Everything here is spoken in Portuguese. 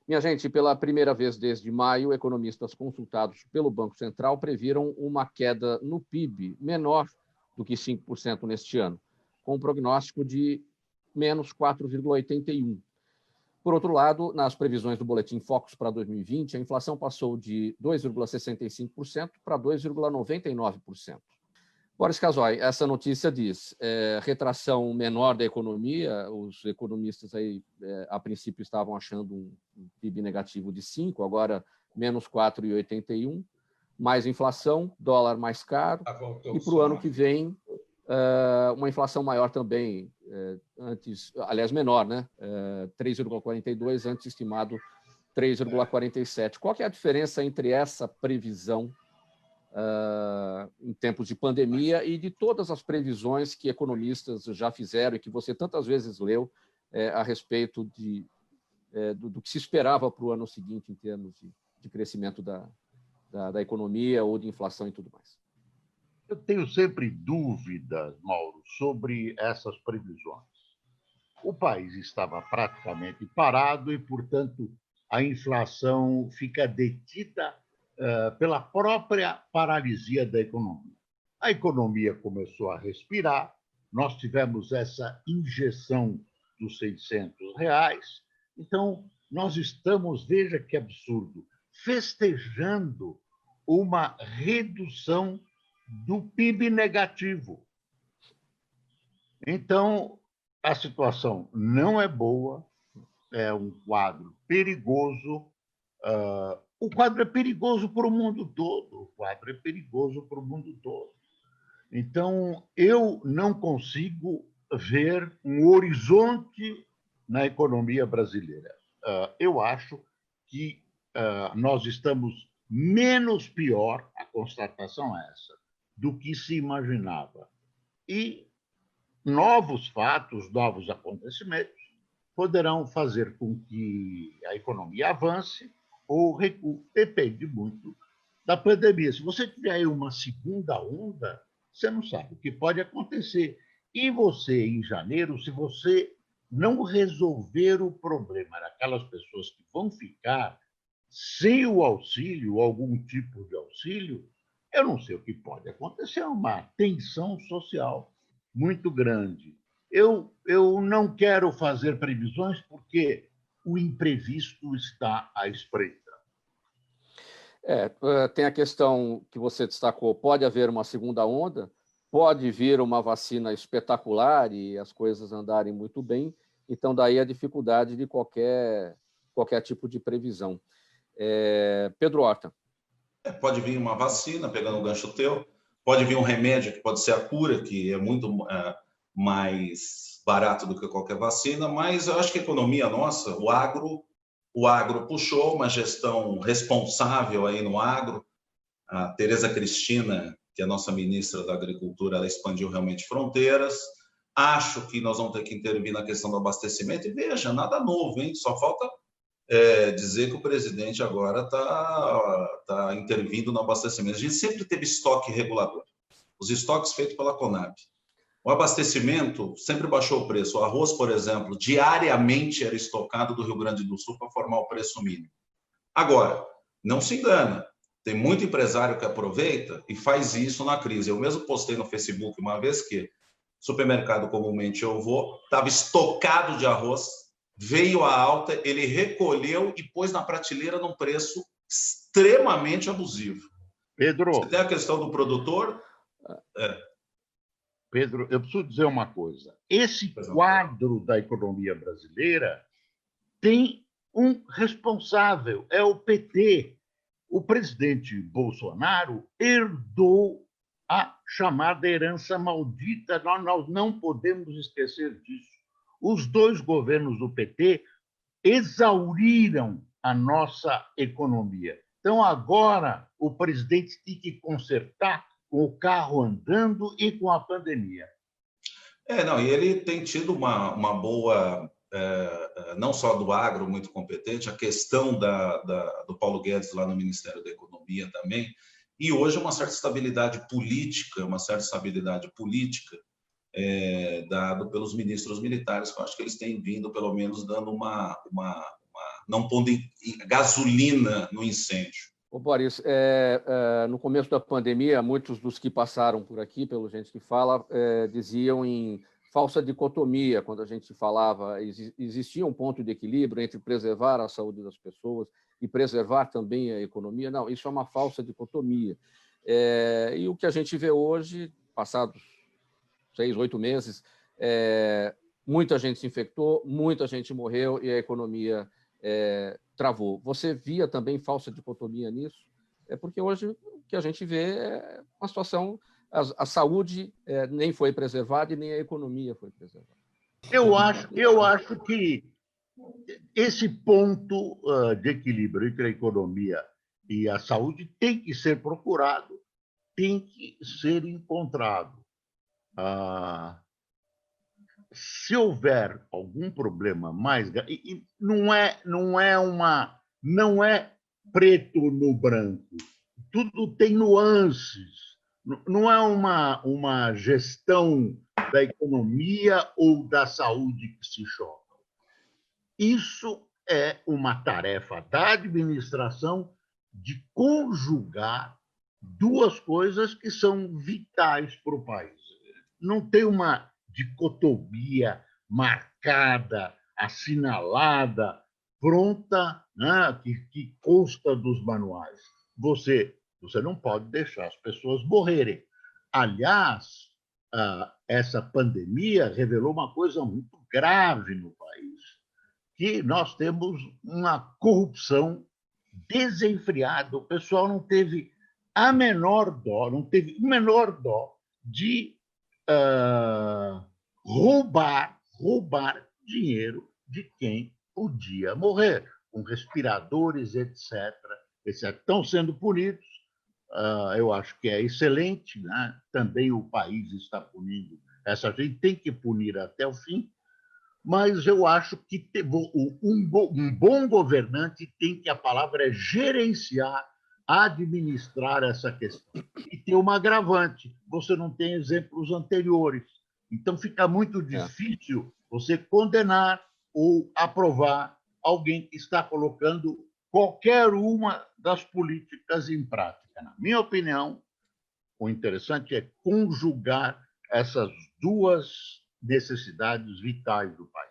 Minha gente, pela primeira vez desde maio, economistas consultados pelo Banco Central previram uma queda no PIB menor do que 5% neste ano, com um prognóstico de menos 4,81%. Por outro lado, nas previsões do Boletim Focus para 2020, a inflação passou de 2,65% para 2,99%. Boris Casoy, essa notícia diz retração menor da economia, os economistas aí, a princípio estavam achando um PIB negativo de 5, agora menos 4,81, mais inflação, dólar mais caro, e para o ano que vem uma inflação maior também, antes, aliás, menor, né? 3,42, antes estimado 3,47. Qual que é a diferença entre essa previsão em tempos de pandemia e de todas as previsões que economistas já fizeram e que você tantas vezes leu a respeito do que se esperava para o ano seguinte em termos de crescimento da economia ou de inflação e tudo mais? Eu tenho sempre dúvidas, Mauro, sobre essas previsões. O país estava praticamente parado e, portanto, a inflação fica detida pela própria paralisia da economia. A economia começou a respirar, nós tivemos essa injeção dos R$600, então nós estamos, veja que absurdo, festejando uma redução do PIB negativo. Então, a situação não é boa, é um quadro perigoso. O quadro é perigoso para o mundo todo. O quadro é perigoso para o mundo todo. Então, eu não consigo ver um horizonte na economia brasileira. Eu acho que nós estamos menos pior, a constatação é essa, do que se imaginava. E novos fatos, novos acontecimentos poderão fazer com que a economia avance ou recue. Depende muito da pandemia. Se você tiver aí uma segunda onda, você não sabe o que pode acontecer. E você, em janeiro, se você não resolver o problema daquelas pessoas que vão ficar sem o auxílio, algum tipo de auxílio, eu não sei o que pode acontecer, uma tensão social muito grande. Eu não quero fazer previsões porque o imprevisto está à espreita. Tem a questão que você destacou, pode haver uma segunda onda, pode vir uma vacina espetacular e as coisas andarem muito bem, então daí a dificuldade de qualquer tipo de previsão. Pedro Horta. Pode vir uma vacina, pegando o gancho teu, pode vir um remédio que pode ser a cura, que é muito mais barato do que qualquer vacina, mas eu acho que a economia nossa, o agro puxou uma gestão responsável aí no agro. A Tereza Cristina, que é a nossa ministra da Agricultura, ela expandiu realmente fronteiras. Acho que nós vamos ter que intervir na questão do abastecimento. E veja, nada novo, hein? Só falta dizer que o presidente agora está intervindo no abastecimento. A gente sempre teve estoque regulador, os estoques feitos pela Conab. O abastecimento sempre baixou o preço. O arroz, por exemplo, diariamente era estocado do Rio Grande do Sul para formar o preço mínimo. Agora, não se engana, tem muito empresário que aproveita e faz isso na crise. Eu mesmo postei no Facebook uma vez que supermercado, comumente eu vou, estava estocado de arroz, veio a alta, ele recolheu e pôs na prateleira num preço extremamente abusivo. Pedro, você tem a questão do produtor? Pedro, eu preciso dizer uma coisa. Esse quadro da economia brasileira tem um responsável, é o PT. O presidente Bolsonaro herdou a chamada herança maldita. Nós não podemos esquecer disso. Os dois governos do PT exauriram a nossa economia. Então, agora, o presidente tem que consertar com o carro andando e com a pandemia. E ele tem tido uma boa, não só do agro muito competente, a questão do Paulo Guedes lá no Ministério da Economia também, e hoje uma certa estabilidade política, dado pelos ministros militares, que eu acho que eles têm vindo, pelo menos, dando uma não pondo gasolina no incêndio. Ô, Boris, no começo da pandemia, muitos dos que passaram por aqui, pelo gente que fala, diziam em falsa dicotomia, quando a gente falava, existia um ponto de equilíbrio entre preservar a saúde das pessoas e preservar também a economia. Não, isso é uma falsa dicotomia. E o que a gente vê hoje, passados 6, 8 meses, muita gente se infectou, muita gente morreu e a economia travou. Você via também falsa dicotomia nisso? Porque hoje o que a gente vê é uma situação, a saúde nem foi preservada e nem a economia foi preservada. Eu acho que esse ponto de equilíbrio entre a economia e a saúde tem que ser procurado, tem que ser encontrado. Se houver algum problema mais, não é preto no branco, tudo tem nuances, não é uma gestão da economia ou da saúde que se choca. Isso é uma tarefa da administração de conjugar duas coisas que são vitais para o país. Não tem uma dicotomia marcada, assinalada, pronta, né, que consta dos manuais. Você não pode deixar as pessoas morrerem. Aliás, essa pandemia revelou uma coisa muito grave no país, que nós temos uma corrupção desenfreada. O pessoal não teve a menor dó, não teve o menor dó de roubar dinheiro de quem podia morrer, com respiradores, etc. Estão sendo punidos. Eu acho que é excelente, né? Também o país está punindo essa gente, tem que punir até o fim, mas eu acho que um bom governante tem que, a palavra é gerenciar, administrar essa questão. E tem uma agravante, você não tem exemplos anteriores. Então, fica muito difícil você condenar ou aprovar alguém que está colocando qualquer uma das políticas em prática. Na minha opinião, o interessante é conjugar essas duas necessidades vitais do país.